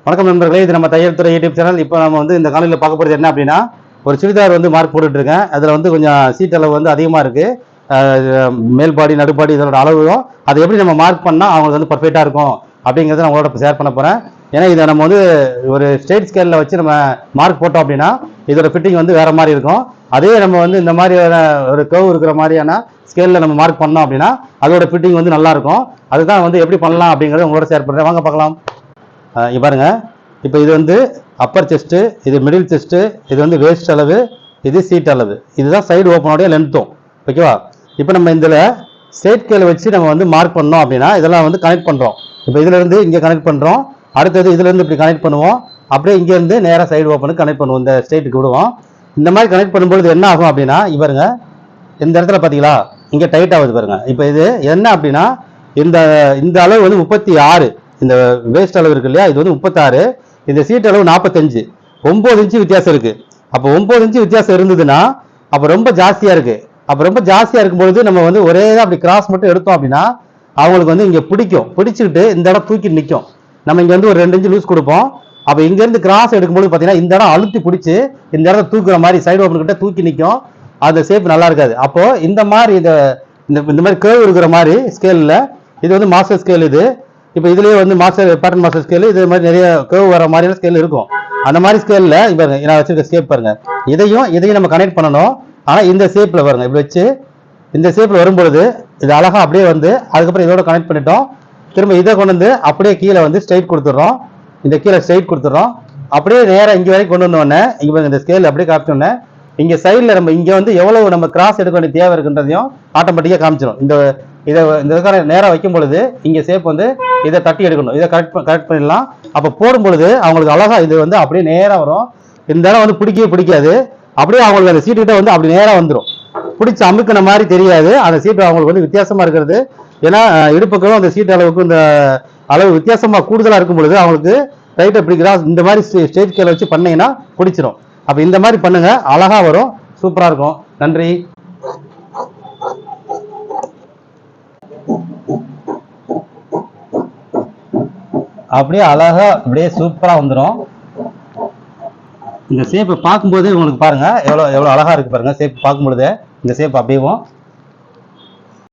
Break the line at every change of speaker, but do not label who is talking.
வணக்கம் நண்பர்களே, இது நம்ம தையல் துறை யூடியூப் சேனல். இப்போ நம்ம வந்து இந்த காலையில் பார்க்க போகிறது என்ன அப்படின்னா, ஒரு சுடிதார் வந்து மார்க் போட்டுட்டு இருக்கேன். அதில் வந்து கொஞ்சம் சீட் அளவு வந்து அதிகமாக இருக்குது. மேல் பாடி நடுப்பாடி இதோட அளவும் அதை எப்படி நம்ம மார்க் பண்ணால் அவங்களுக்கு வந்து பர்ஃபெக்டாக இருக்கும் அப்படிங்கிறத நான் உங்களோட ஷேர் பண்ண போகிறேன். ஏன்னா இதை நம்ம வந்து ஒரு ஸ்ட்ரெயிட் ஸ்கேலில் வச்சு நம்ம மார்க் போட்டோம் அப்படின்னா இதோட ஃபிட்டிங் வந்து வேறு மாதிரி இருக்கும். அதே நம்ம வந்து இந்த மாதிரியான ஒரு கர்வ் இருக்கிற மாதிரியான ஸ்கேலில் நம்ம மார்க் பண்ணோம் அப்படின்னா அதோட ஃபிட்டிங் வந்து நல்லாயிருக்கும். அதுதான் வந்து எப்படி பண்ணலாம் அப்படிங்கிறத உங்களோட ஷேர் பண்ணுறேன். வாங்க பார்க்கலாம். பாருங்க, இப்போ இது வந்து அப்பர் செஸ்ட்டு, இது மிடில் செஸ்ட்டு, இது வந்து வேஸ்ட் அளவு, இது சீட் அளவு, இதுதான் சைடு ஓப்பனோடைய லென்த்தும். ஓகேவா? இப்போ நம்ம இதில் ஸ்ட்ரெயிட் ஸ்கேலை வச்சு நம்ம வந்து மார்க் பண்ணோம் அப்படின்னா இதெல்லாம் வந்து கனெக்ட் பண்ணுறோம். இப்போ இதுலேருந்து இங்கே கனெக்ட் பண்ணுறோம், அடுத்தது இதுலேருந்து இப்படி கனெக்ட் பண்ணுவோம், அப்படியே இங்கேருந்து நேராக சைடு ஓப்பனுக்கு கனெக்ட் பண்ணுவோம், இந்த ஸ்ட்ரெயிட்டுக்கு விடுவோம். இந்த மாதிரி கனெக்ட் பண்ணும்போது என்ன ஆகும் அப்படின்னா, பாருங்க இந்த இடத்துல பார்த்தீங்களா இங்கே டைட் ஆகுது பாருங்க. இப்போ இது என்ன அப்படின்னா இந்த இந்த அளவு வந்து 36, இந்த வேஸ்ட் அளவு இருக்கு இல்லையா, இது வந்து 36, இந்த சீட் அளவு 45, 9 இன்ச்சு வித்தியாசம் இருக்கு. அப்போ 9 இன்ச்சு வித்தியாசம் இருந்ததுன்னா அப்போ ரொம்ப ஜாஸ்தியா இருக்கு. அப்போ ரொம்ப ஜாஸ்தியா இருக்கும்பொழுது நம்ம வந்து ஒரே அப்படி கிராஸ் மட்டும் எடுத்தோம் அப்படின்னா அவங்களுக்கு வந்து இங்கே பிடிச்சிக்கிட்டு இந்த இடம் தூக்கி நிற்கும். நம்ம இங்கே வந்து ஒரு 2 இன்ச்சு லூஸ் கொடுப்போம். அப்போ இங்கேருந்து கிராஸ் எடுக்கும்போது பார்த்தீங்கன்னா இந்த இடம் அழுத்தி பிடிச்சி இந்த இடத்த தூக்குற மாதிரி சைடு ஓப்பன் கிட்ட தூக்கி நிற்கும். அந்த ஷேப் நல்லா இருக்காது. அப்போ இந்த மாதிரி இந்த மாதிரி கேர்வ் இருக்கிற மாதிரி ஸ்கேலில், இது வந்து மாஸ்டர் ஸ்கேல். இது இப்போ இதுலேயே வந்து பேட்டர்ன் மாஸ்டர் ஸ்கேல், இது மாதிரி நிறைய கேர்வ் வர மாதிரியான ஸ்கேல் இருக்கும். அந்த மாதிரி ஸ்கேலில் இப்போ நான் வச்சிருக்க ஷேப் பாருங்க, இதையும் நம்ம கனெக்ட் பண்ணணும். ஆனால் இந்த ஷேப்பில் பாருங்க, இப்படி வச்சு இந்த ஷேப்பில் வரும்பொழுது இது அழகாக அப்படியே வந்து அதுக்கப்புறம் இதோட கனெக்ட் பண்ணிட்டோம். திரும்ப இதை கொண்டு வந்து அப்படியே கீழே வந்து ஸ்ட்ரைட் கொடுத்துட்றோம். இந்த கீழே ஸ்ட்ரைட் கொடுத்துட்றோம். அப்படியே நேராக இங்கே வரைக்கும் கொண்டு வந்தோடனே இங்கே இந்த ஸ்கேல் அப்படியே காமிச்சோடனே இங்கே சைடில் நம்ம இங்கே வந்து எவ்வளவு நம்ம கிராஸ் எடுக்க வேண்டிய தேவை இருக்குன்றதையும் ஆட்டோமேட்டிக்காக காமிச்சிடும். இந்த நேராக வைக்கும் பொழுது இங்கே ஷேப் வந்து இதை தட்டி எடுக்கணும், இதை கரெக்ட் பண்ணிடலாம். அப்போ போடும் பொழுது அவங்களுக்கு அழகா இது வந்து அப்படியே நேராக வரும். இந்த இடம் வந்து பிடிக்காது, அப்படியே அவங்களுக்கு அந்த சீட்டு கிட்ட வந்து அப்படி நேராக வந்துடும். பிடிச்சி அமுக்கின மாதிரி தெரியாது. அந்த சீட்டு அவங்களுக்கு வந்து வித்தியாசமா இருக்கிறது. ஏன்னா இடுப்புக்கும் அந்த சீட் அளவுக்கு இந்த அளவு வித்தியாசமா கூடுதலாக இருக்கும் பொழுது அவங்களுக்கு ரைட்டை பிடிக்கிறா. இந்த மாதிரி ஸ்ட்ரெயிட் ஸ்கேலை வச்சு பண்ணீங்கன்னா பிடிச்சிடும். அப்போ இந்த மாதிரி பண்ணுங்க, அழகா வரும், சூப்பரா இருக்கும். நன்றி. அப்படியே அழகா அப்படியே சூப்பரா வந்துடும். இந்த ஷேப்பை பார்க்கும்போது உங்களுக்கு பாருங்க எவ்வளோ அழகா இருக்கு பாருங்க. ஷேப் பார்க்கும்பொழுது இந்த ஷேப் அப்படியே